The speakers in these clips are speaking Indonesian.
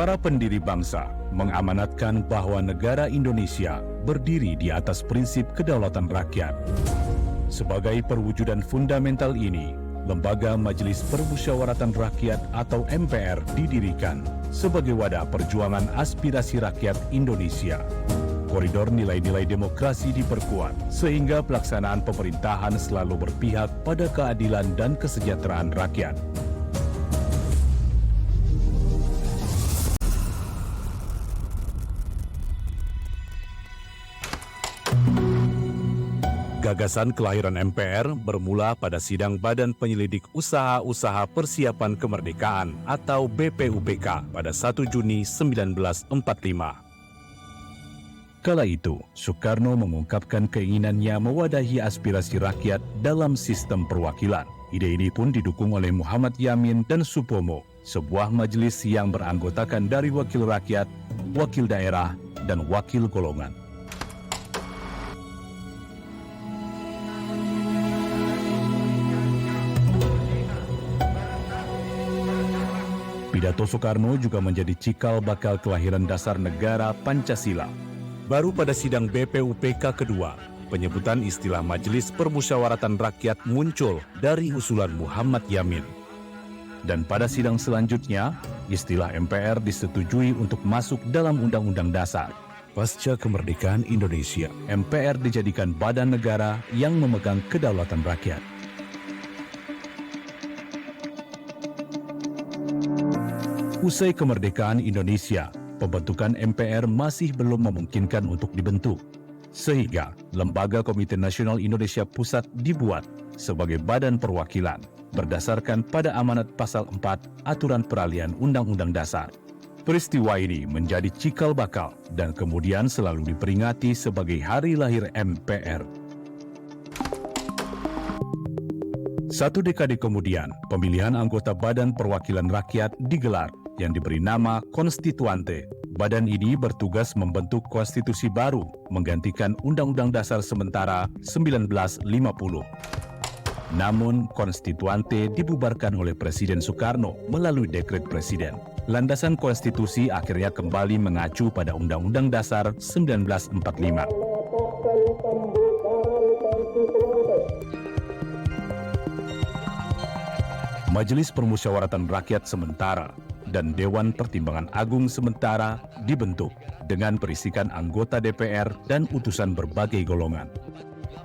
Para pendiri bangsa mengamanatkan bahwa negara Indonesia berdiri di atas prinsip kedaulatan rakyat. Sebagai perwujudan fundamental ini, Lembaga Majelis Permusyawaratan Rakyat atau MPR didirikan sebagai wadah perjuangan aspirasi rakyat Indonesia. Koridor nilai-nilai demokrasi diperkuat sehingga pelaksanaan pemerintahan selalu berpihak pada keadilan dan kesejahteraan rakyat. Gagasan kelahiran MPR bermula pada sidang Badan Penyelidik Usaha-Usaha Persiapan Kemerdekaan atau BPUPK pada 1 Juni 1945. Kala itu, Soekarno mengungkapkan keinginannya mewadahi aspirasi rakyat dalam sistem perwakilan. Ide ini pun didukung oleh Muhammad Yamin dan Supomo, sebuah majelis yang beranggotakan dari wakil rakyat, wakil daerah, dan wakil golongan. Pidato Soekarno juga menjadi cikal bakal kelahiran dasar negara Pancasila. Baru pada sidang BPUPK kedua, penyebutan istilah Majelis Permusyawaratan Rakyat muncul dari usulan Muhammad Yamin. Dan pada sidang selanjutnya, istilah MPR disetujui untuk masuk dalam Undang-Undang Dasar. Pasca kemerdekaan Indonesia, MPR dijadikan badan negara yang memegang kedaulatan rakyat. Usai kemerdekaan Indonesia, pembentukan MPR masih belum memungkinkan untuk dibentuk. Sehingga, Lembaga Komite Nasional Indonesia Pusat dibuat sebagai badan perwakilan berdasarkan pada amanat pasal 4 Aturan Peralihan Undang-Undang Dasar. Peristiwa ini menjadi cikal bakal dan kemudian selalu diperingati sebagai hari lahir MPR. Satu dekade kemudian, pemilihan anggota Badan Perwakilan Rakyat digelar yang diberi nama Konstituante. Badan ini bertugas membentuk konstitusi baru menggantikan Undang-Undang Dasar sementara 1950. Namun, Konstituante dibubarkan oleh Presiden Soekarno melalui dekret Presiden. Landasan konstitusi akhirnya kembali mengacu pada Undang-Undang Dasar 1945. Majelis Permusyawaratan Rakyat sementara dan Dewan Pertimbangan Agung sementara dibentuk dengan berisikan anggota DPR dan utusan berbagai golongan.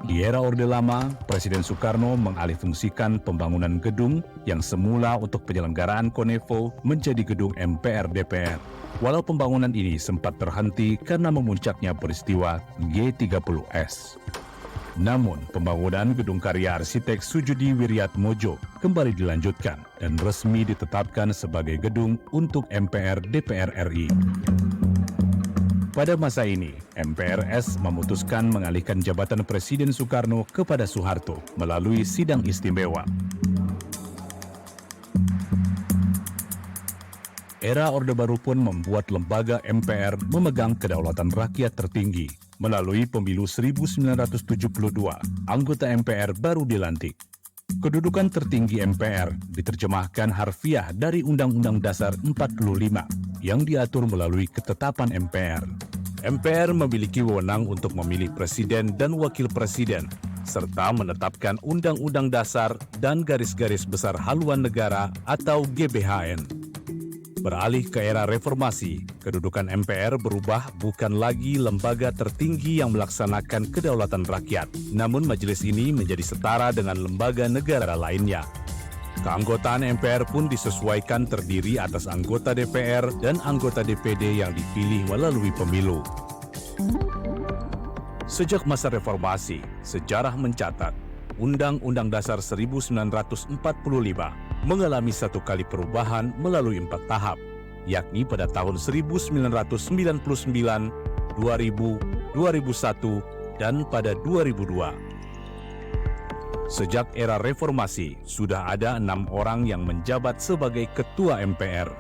Di era Orde Lama, Presiden Soekarno mengalihfungsikan pembangunan gedung yang semula untuk penyelenggaraan Konevo menjadi gedung MPR DPR. Walau pembangunan ini sempat terhenti karena memuncaknya peristiwa G30S. Namun, pembangunan Gedung Karya Arsitek Sujudi Wiryatmojo kembali dilanjutkan dan resmi ditetapkan sebagai gedung untuk MPR DPR RI. Pada masa ini, MPRS memutuskan mengalihkan jabatan Presiden Soekarno kepada Soeharto melalui sidang istimewa. Era Orde Baru pun membuat lembaga MPR memegang kedaulatan rakyat tertinggi. Melalui pemilu 1972, anggota MPR baru dilantik. Kedudukan tertinggi MPR diterjemahkan harfiah dari Undang-Undang Dasar 45 yang diatur melalui ketetapan MPR. MPR memiliki wewenang untuk memilih presiden dan wakil presiden, serta menetapkan Undang-Undang Dasar dan garis-garis besar haluan negara atau GBHN. Beralih ke era reformasi, kedudukan MPR berubah bukan lagi lembaga tertinggi yang melaksanakan kedaulatan rakyat, namun majelis ini menjadi setara dengan lembaga negara lainnya. Keanggotaan MPR pun disesuaikan terdiri atas anggota DPR dan anggota DPD yang dipilih melalui pemilu. Sejak masa reformasi, sejarah mencatat Undang-Undang Dasar 1945 mengalami satu kali perubahan melalui 4 tahap, yakni pada tahun 1999, 2000, 2001, dan pada 2002. Sejak era reformasi, sudah ada 6 orang yang menjabat sebagai Ketua MPR.